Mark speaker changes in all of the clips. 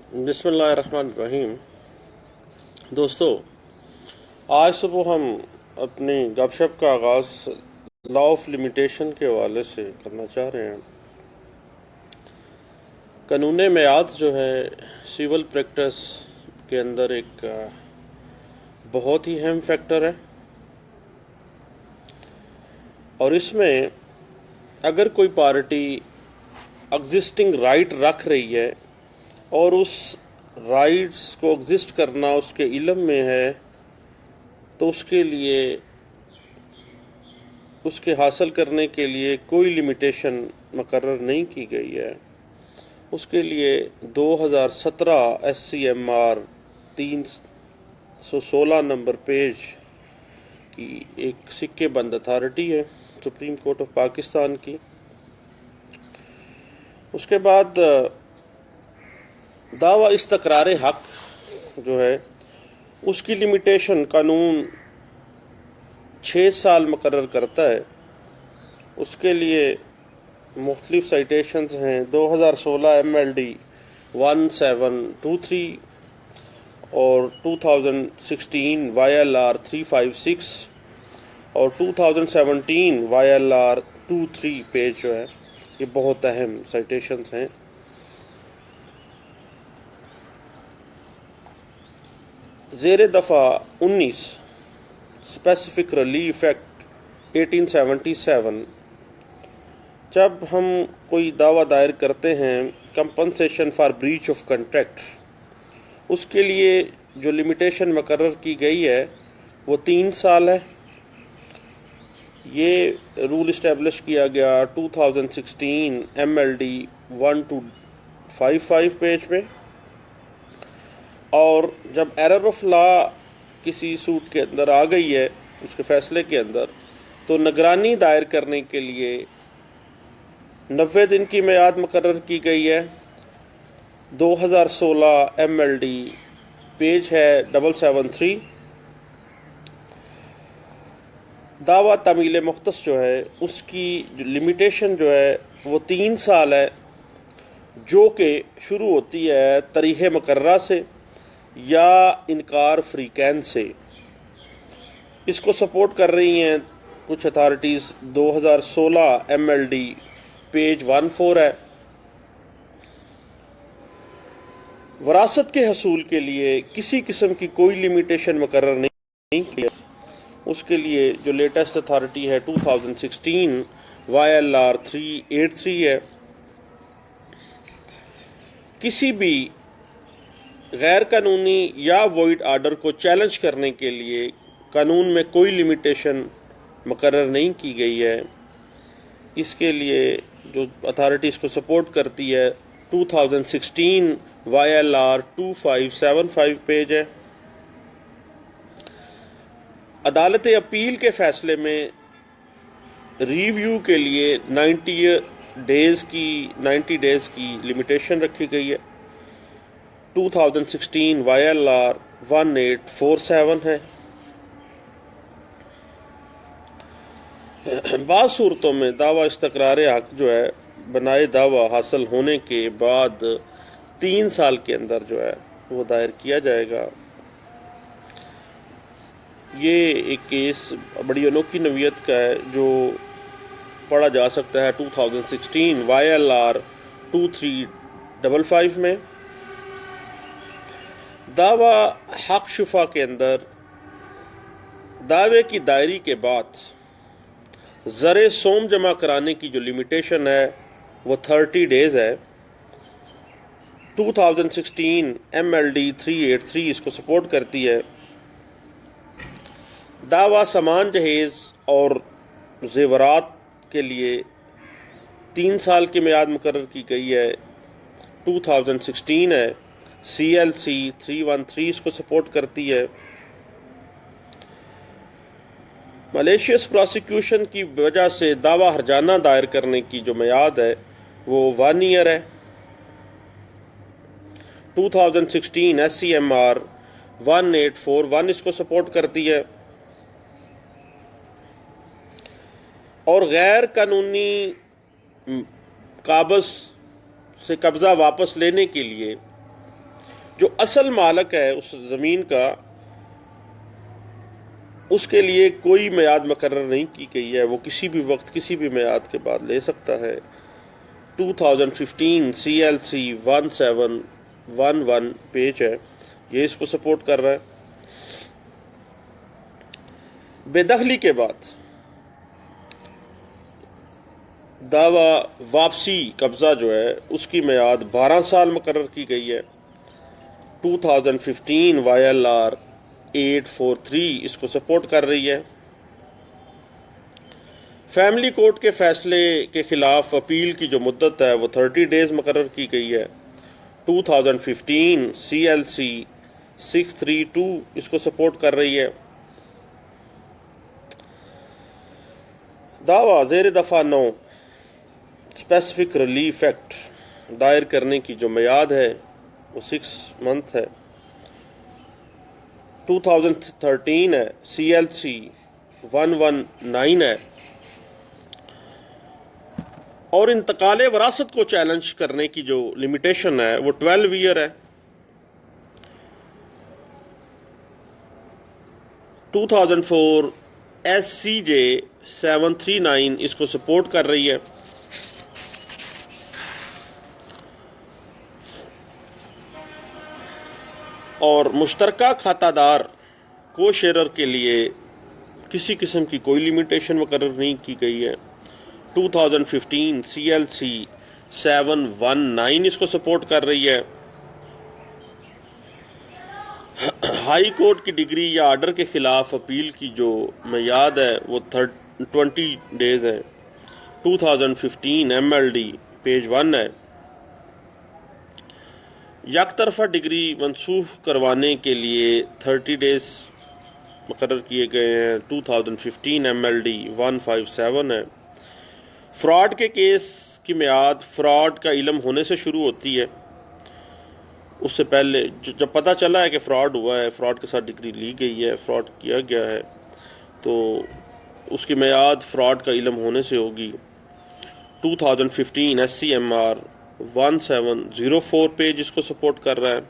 Speaker 1: बिस्मिल्लाहिर्रहमानिर्रहीम। दोस्तों, आज सुबह हम अपनी गपशप का आगाज़ लॉ ऑफ लिमिटेशन के हवाले से करना चाह रहे हैं। कानून मेयाद जो है सिविल प्रैक्टिस के अंदर एक बहुत ही अहम फैक्टर है, और इसमें अगर कोई पार्टी एग्जिस्टिंग राइट रख रही है और उस राइट्स को एग्जिस्ट करना उसके इल्म में है, तो उसके लिए उसके हासिल करने के लिए कोई लिमिटेशन मुकर्रर नहीं की गई है। उसके लिए 2017 SCMR 316 नंबर पेज की एक सिक्के बंद अथॉरिटी है सुप्रीम कोर्ट ऑफ पाकिस्तान की। उसके बाद दावा इस्तकरार हक जो है उसकी लिमिटेशन कानून 6 साल मुकर्रर करता है। उसके लिए मुख्तलिफ साइटेशंस हैं। 2016 MLD 1723 और 2016 YLR 356 और 2017 YLR 23 पेज जो है ये बहुत अहम साइटेशंस हैं। ज़ेर दफ़ा 19 स्पेसिफिक रिलीफ एक्ट 1877, जब हम कोई दावा दायर करते हैं compensation for breach of contract, उसके लिए जो लिमिटेशन मुकर्रर की गई है वो 3 साल है। ये रूल इस्टेब्लिश किया गया 2016 MLD 1255 पेज में। और जब एरर ऑफ लॉ किसी सूट के अंदर आ गई है उसके फैसले के अंदर, तो निगरानी दायर करने के लिए 90 दिन की मियाद मुकर्रर की गई है। 2016 MLD पेज है 773। दावा तमील मुख्तस जो है उसकी लिमिटेशन जो है वो 3 साल है, जो कि शुरू होती है तारीख़ मुकर्ररा से या इनकार फ्रीकैन से। इसको सपोर्ट कर रही हैं कुछ अथॉरिटीज़। 2016 MLD पेज 14 है। वरासत के हसूल के लिए किसी किस्म की कोई लिमिटेशन मुकर्रर नहीं की है। उसके लिए जो लेटेस्ट अथॉरिटी है 2016 YLR 383 है। किसी भी गैर कानूनी या वॉइड आर्डर को चैलेंज करने के लिए कानून में कोई लिमिटेशन मुकर्रर नहीं की गई है। इसके लिए जो अथॉरिटी इसको सपोर्ट करती है 2016 YLR 2575 पेज है। अदालत अपील के फैसले में रिव्यू के लिए 90 डेज़ की लिमिटेशन रखी गई है। 2016 YLR 1847 है। बाज़ सूरतों में दावा इस्तकरार हक जो है बनाए दावा हासिल होने के बाद 3 साल के अंदर जो है वो दायर किया जाएगा। ये एक केस बड़ी अनोखी नवीयत का है जो पढ़ा जा सकता है 2016 YLR 2355 में। दावा हक शुफा के अंदर दावे की दायरी के बाद ज़रे सोम जमा कराने की जो लिमिटेशन है वो 30 डेज़ है। 2016 MLD 383 इसको सपोर्ट करती है। दावा सामान जहेज़ और ज़ेवरात के लिए 3 साल की मियाद मुकर्रर की गई है। 2016 है। CLC 313 इसको सपोर्ट करती है। मलेशियस प्रोसिक्यूशन की वजह से दावा हरजाना दायर करने की जो मियाद है वो 1 ईयर है। 2016 SCMR 1841 इसको सपोर्ट करती है। और गैर कानूनी काबज़ से कब्ज़ा वापस लेने के लिए जो असल मालिक है उस ज़मीन का, उसके लिए कोई मियाद मुकर्रर नहीं की गई है, वो किसी भी वक्त किसी भी मियाद के बाद ले सकता है। 2015 CLC 1711 पेज है, ये इसको सपोर्ट कर रहा है। बेदखली के बाद दावा वापसी कब्ज़ा जो है उसकी मियाद 12 साल मुकर्रर की गई है। 2015 YLR 843 इसको सपोर्ट कर रही है। फैमिली कोर्ट के फैसले के खिलाफ अपील की जो मुद्दत है वो 30 डेज़ मुकर्रर की गई है। 2015 CLC 632 इसको सपोर्ट कर रही है। दावा ज़ेर दफ़ा 9 स्पेसिफिक रिलीफ एक्ट दायर करने की जो मियाद है वो 6 मंथ है। 2013 है, CLC 119 है। और इंतकाल वरासत को चैलेंज करने की जो लिमिटेशन है वो 12 ईयर है। 2004 SCJ 739 इसको सपोर्ट कर रही है। और मुश्तरका खातादार को शेयर के लिए किसी किस्म की कोई लिमिटेशन मुकर्रर नहीं की गई है। 2015 CLC 719 इसको सपोर्ट कर रही है। हाई कोर्ट की डिग्री या आर्डर के खिलाफ अपील की जो मियाद है वो 20 डेज़ है। 2015 MLD पेज 1 है। यक तरफा डिग्री मनसूख करवाने के लिए 30 डेज़ मुकर्रर किए गए हैं। 2015 MLD 157 है। फ्रॉड के केस की मियाद फ्रॉड का इल्म होने से शुरू होती है। उससे पहले जब पता चला है कि फ़्रॉड हुआ है, फ़्रॉड के साथ डिग्री ली गई है, फ़्रॉड किया गया है, तो उसकी मियाद फ़्रॉड का इल्म होने से होगी। 2015 SCMR 1704 पेज इसको सपोर्ट कर रहा है।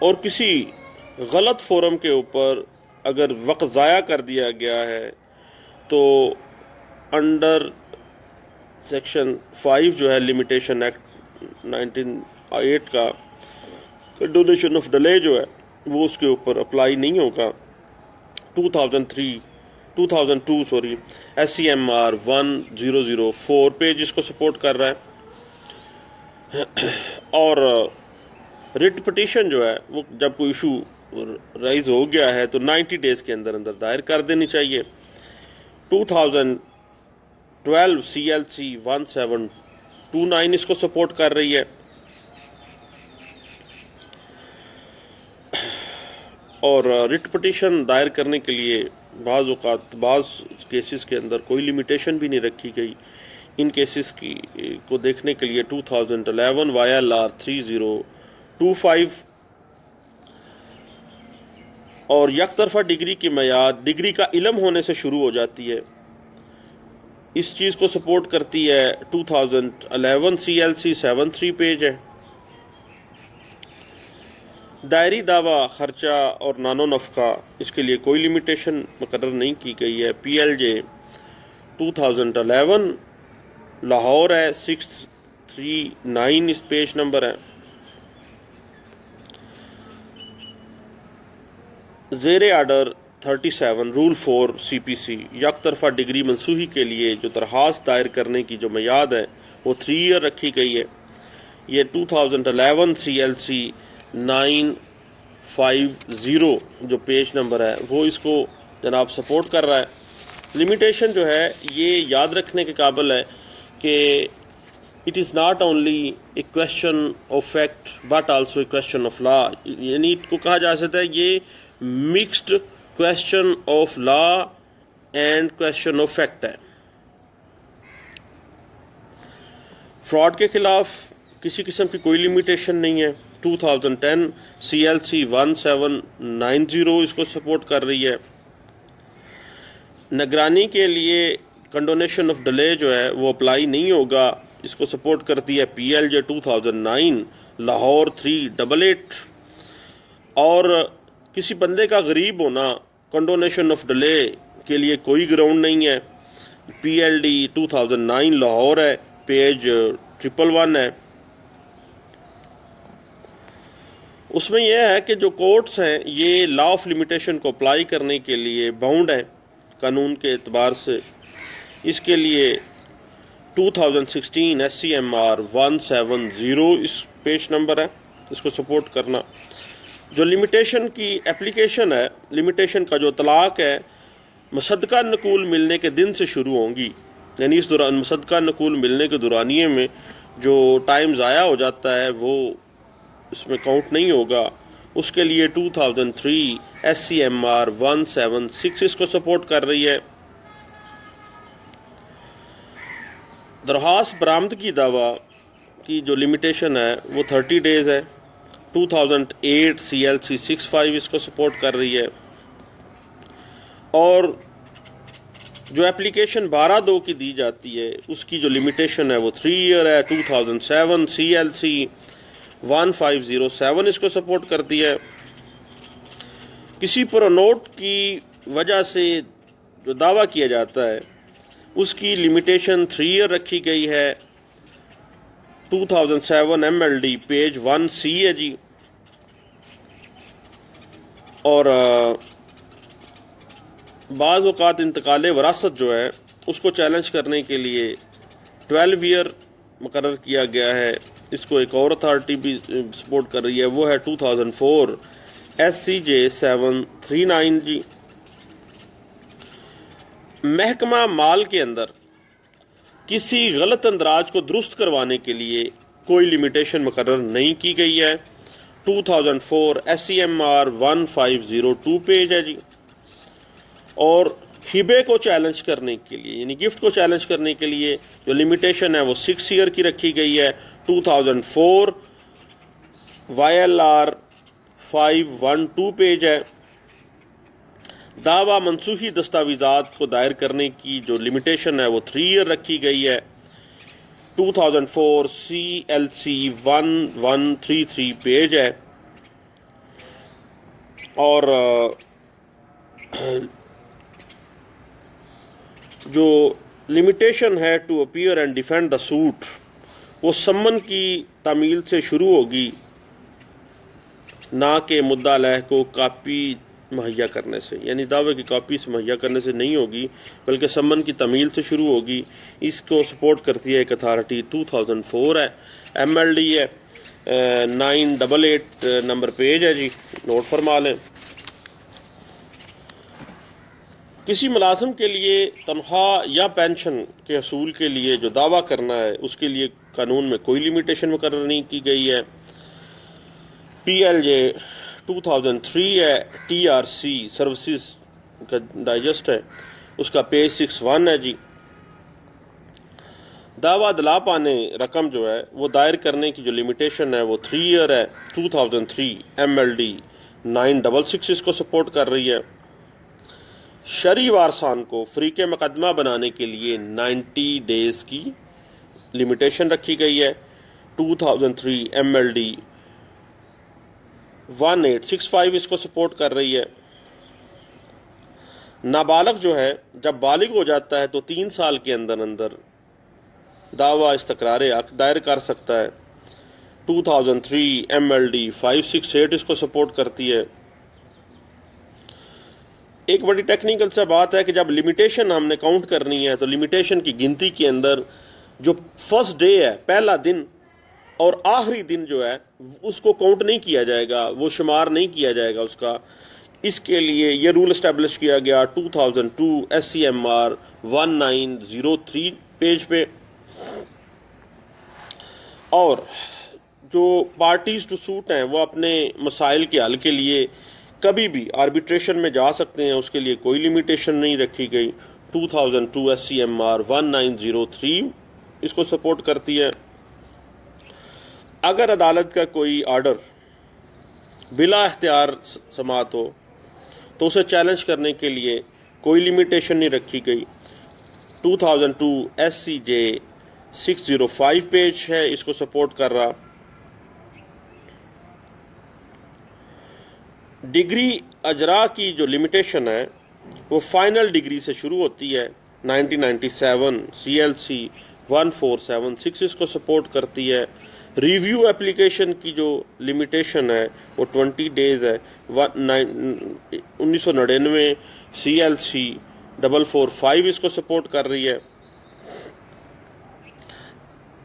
Speaker 1: और किसी गलत फोरम के ऊपर अगर वक्त ज़ाया कर दिया गया है तो अंडर सेक्शन 5 जो है लिमिटेशन एक्ट 1908 का डोनेशन ऑफ डिले जो है वो उसके ऊपर अप्लाई नहीं होगा। 2002 SCMR 1004 पेज इसको सपोर्ट कर रहा है। और रिट पिटीशन जो है वो जब कोई इशू राइज हो गया है तो 90 डेज़ के अंदर अंदर दायर कर देनी चाहिए। 2012 CLC 1729 इसको सपोर्ट कर रही है। और रिट पिटीशन दायर करने के लिए बाज़ केसेस के अंदर कोई लिमिटेशन भी नहीं रखी गई। इन केसेस को देखने के लिए 2011 YLR 3025 और यक तरफा डिग्री की मियाद डिग्री का इल्म होने से शुरू हो जाती है। इस चीज़ को सपोर्ट करती है 2011 CLC 73 पेज है। दायरी दावा खर्चा और नानो नफ़का इसके लिए कोई लिमिटेशन मुकर्रर नहीं की गई है। PLJ 2011 लाहौर है, 639 इस पेज नंबर है। ज़ेरे आर्डर 37 रूल 4 CPC यक तरफा डिग्री मनसूखी के लिए जो दरख्वास्त दायर करने की जो मियाद है वो 3 ईयर रखी गई है। ये 2011 CLC 950 जो पेज नंबर है वो इसको जनाब सपोर्ट कर रहा है। लिमिटेशन जो है ये याद रखने के काबिल है कि it is not only A question of fact but also a question of law. यानी इसको कहा जा सकता है ये mixed question of law and question of fact है। फ्रॉड के खिलाफ किसी किस्म की कोई लिमिटेशन नहीं है। 2010 CLC 1790 इसको सपोर्ट कर रही है। निगरानी के लिए कंडोनेशन ऑफ डिले जो है वो अप्लाई नहीं होगा इसको सपोर्ट करती है PLJ 2009 लाहौर 388। और किसी बंदे का गरीब होना, कंडोनेशन ऑफ डिले के लिए कोई ग्राउंड नहीं है। PLD 2009 लाहौर है, पेज 111 है। उसमें यह है कि जो कोर्ट्स हैं ये लॉ ऑफ लिमिटेशन को अप्लाई करने के लिए बाउंड है कानून के एतबार से। इसके लिए 2016 SCMR 170 इस पेज नंबर है, इसको सपोर्ट करना। जो लिमिटेशन की एप्लीकेशन है, लिमिटेशन का जो तलाक है, मसदका नकूल मिलने के दिन से शुरू होंगी। यानी इस दौरान मसदका नकूल मिलने के दौरानिए में जो टाइम ज़ाया हो जाता है वो इसमें काउंट नहीं होगा। उसके लिए 2003 SCMR 176 इसको सपोर्ट कर रही है। दरख्वास्त बरामदगी दावा की जो लिमिटेशन है वो 30 डेज़ है। 2008 CLC 65 इसको सपोर्ट कर रही है। और जो एप्लीकेशन 12/2 की दी जाती है उसकी जो लिमिटेशन है वो 3 ईयर है। 2007 CLC 1507 इसको सपोर्ट करती है। किसी प्रोनोट की वजह से जो दावा किया जाता है उसकी लिमिटेशन 3 ईयर रखी गई है। 2007 MLD पेज 1C है जी। और बाज़ औक़ात इंतकाल वरासत जो है उसको चैलेंज करने के लिए 12 ईयर मुकर्रर किया गया है। इसको एक और अथॉरिटी भी सपोर्ट कर रही है, वो है 2004 SCJ 739 जी। महकमा माल के अंदर किसी गलत अंदराज को दुरुस्त करवाने के लिए कोई लिमिटेशन मुकर्रर नहीं की गई है। 2004 SCMR 1502 पेज है जी। और हिबे को चैलेंज करने के लिए, यानी गिफ्ट को चैलेंज करने के लिए जो लिमिटेशन है वो 6 ईयर की रखी गई है। 2004 YLR 512 पेज है। दावा मनसूखी दस्तावेज़ात को दायर करने की जो लिमिटेशन है वो 3 ईयर रखी गई है। 2004 CLC 1133 पेज है। और जो लिमिटेशन है to appear and defend the suit वो सम्मन की तामील से शुरू होगी, ना कि मुद्दा अलैह को कापी मुहैया करने से, यानी दावे की कापी से मुहैया करने से नहीं होगी बल्कि सम्मन की तामील से शुरू होगी। इसको सपोर्ट करती है एक अथॉरिटी 2004 है, MLD है 988 नंबर पेज है जी, नोट फरमा लें। किसी मुलाजिम के लिए तनख्वाह या पेंशन के हसूल के लिए जो दावा करना है उसके लिए कानून में कोई लिमिटेशन मुकर्रर नहीं की गई है। PLJ 2003 है, TRC सर्विसेज का डाइजेस्ट है, उसका पेज 61 है जी। दावा दिला पाने रकम जो है वो दायर करने की जो लिमिटेशन है वो 3 ईयर है। 2003 MLD 966 इसको सपोर्ट कर रही है। शरी वारसान को फ्री के मुकदमा बनाने के लिए 90 डेज़ की लिमिटेशन रखी गई है। 2003 MLD 1865 इसको सपोर्ट कर रही है। नाबालग जो है जब बालिग हो जाता है तो 3 साल के अंदर अंदर दावा इस्तकरार हक दायर कर सकता है। 2003 MLD 568 इसको सपोर्ट करती है। एक बड़ी टेक्निकल सा बात है कि जब लिमिटेशन हमने काउंट करनी है तो लिमिटेशन की गिनती के अंदर जो फर्स्ट डे है, पहला दिन, और आखिरी दिन जो है उसको काउंट नहीं किया जाएगा, वो शुमार नहीं किया जाएगा उसका। इसके लिए ये रूल इस्टेब्लिश किया गया 2002 SCMR 1903 पेज पे। और जो पार्टीज टू सूट हैं वो अपने मसाइल के हल के लिए कभी भी आर्बिट्रेशन में जा सकते हैं, उसके लिए कोई लिमिटेशन नहीं रखी गई। 2002 SCMR 1903 इसको सपोर्ट करती है। अगर अदालत का कोई ऑर्डर बिला इख्तियार समात हो तो उसे चैलेंज करने के लिए कोई लिमिटेशन नहीं रखी गई। 2002 SCJ 605 पेज है इसको सपोर्ट कर रहा। डिग्री अजरा की जो लिमिटेशन है वो फाइनल डिग्री से शुरू होती है। 1997 CLC 1476 इसको सपोर्ट करती है। रिव्यू एप्लीकेशन की जो लिमिटेशन है वो 20 डेज है। 1999 CLC 445 इसको सपोर्ट कर रही है।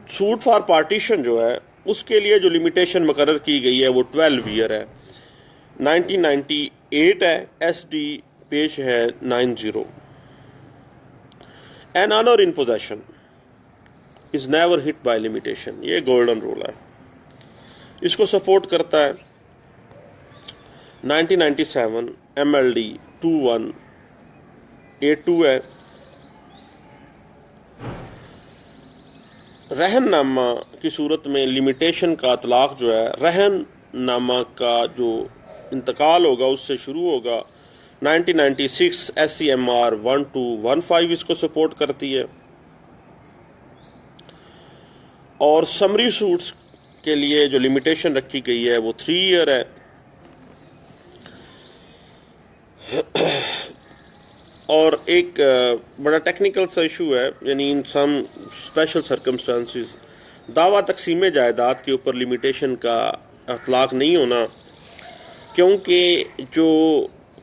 Speaker 1: सूट फॉर पार्टीशन जो है उसके लिए जो लिमिटेशन मुकर्रर की गई है वो 12 ईयर है। 1998 है। SD पेज है 90। An owner in possession is never hit by limitation, ये गोल्डन रूल है, इसको सपोर्ट करता है। 1997 MLD 2182 है। रहननामा की सूरत में लिमिटेशन का इतलाक जो है रहननामा का जो इंतकाल होगा उससे शुरू होगा। 1996 SCMR 1215 इसको सपोर्ट करती है। और समरी सूट्स के लिए जो लिमिटेशन रखी गई है वो 3 ईयर है। और एक बड़ा टेक्निकल सा इशू है, यानी इन सम स्पेशल सर्कमस्टांसिस दावा तकसीम जायदाद के ऊपर लिमिटेशन का इतलाक नहीं होना, क्योंकि जो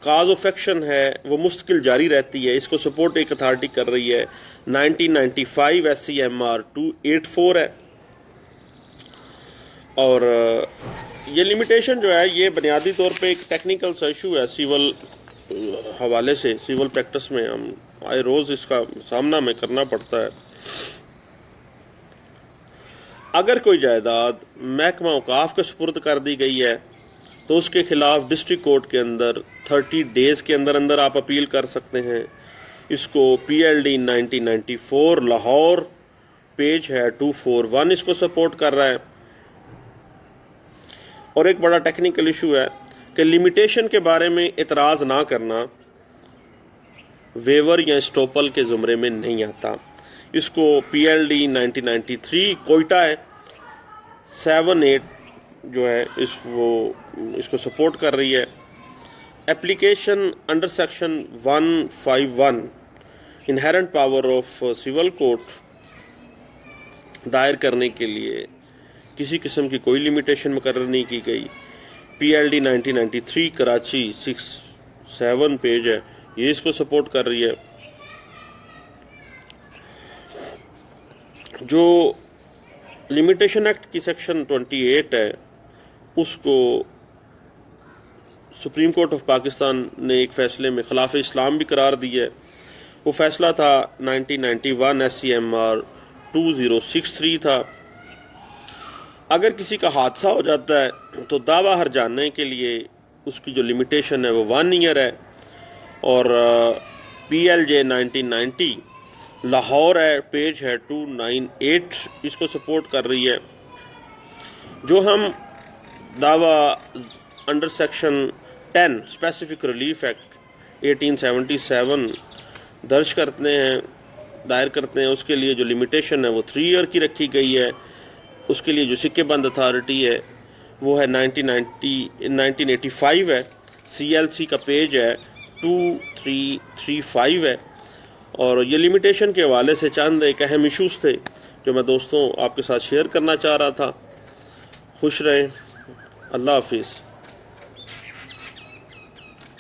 Speaker 1: काज ऑफ एक्शन है वो मुस्तकिल जारी रहती है। इसको सपोर्ट एक अथॉरिटी कर रही है। 1995 SCMR 284 है। और ये लिमिटेशन जो है ये बुनियादी तौर पे एक टेक्निकल सा इशू है। सिविल हवाले से सिविल प्रैक्टिस में हम आए रोज़ इसका सामना में करना पड़ता है। अगर कोई जायदाद महकमा औकाफ के सुपुर्द कर दी गई है तो उसके खिलाफ डिस्ट्रिक्ट कोर्ट के अंदर 30 डेज के अंदर अंदर आप अपील कर सकते हैं। इसको PLD 1994 लाहौर पेज है 241 इसको सपोर्ट कर रहा है। और एक बड़ा टेक्निकल इशू है कि लिमिटेशन के बारे में इतराज़ ना करना वेवर या स्टॉपल के ज़ुमरे में नहीं आता। इसको PLD 1993 कोयटा है 78 जो है इसको सपोर्ट कर रही है। Application under section 151 inherent power of civil court दायर करने के लिए किसी किस्म की कोई लिमिटेशन मुकर्रर नहीं की गई। PLD 1993 कराची 67 पेज है, ये इसको सपोर्ट कर रही है। जो लिमिटेशन एक्ट की सेक्शन 28 है उसको सुप्रीम कोर्ट ऑफ पाकिस्तान ने एक फ़ैसले में खिलाफ इस्लाम भी करार दी है। वो फ़ैसला था 1991 SCMR 2063 था। अगर किसी का हादसा हो जाता है तो दावा हर जानने के लिए उसकी जो लिमिटेशन है वो 1 ईयर है। और PLJ 1990 लाहौर है पेज है 298 इसको सपोर्ट कर रही है। जो हम दावा under section 10 specific relief act 1877 दर्ज करते हैं दायर करते हैं उसके लिए जो लिमिटेशन है वो 3 ईयर की रखी गई है। उसके लिए जो सिक्के बंद अथॉरिटी है वो है 1985 है। CLC का पेज है 2335 है। और ये लिमिटेशन के हवाले से चंद एक अहम इशूज़ थे जो मैं दोस्तों आपके साथ शेयर करना चाह रहा था। खुश रहें। अल्लाह हाफिज़।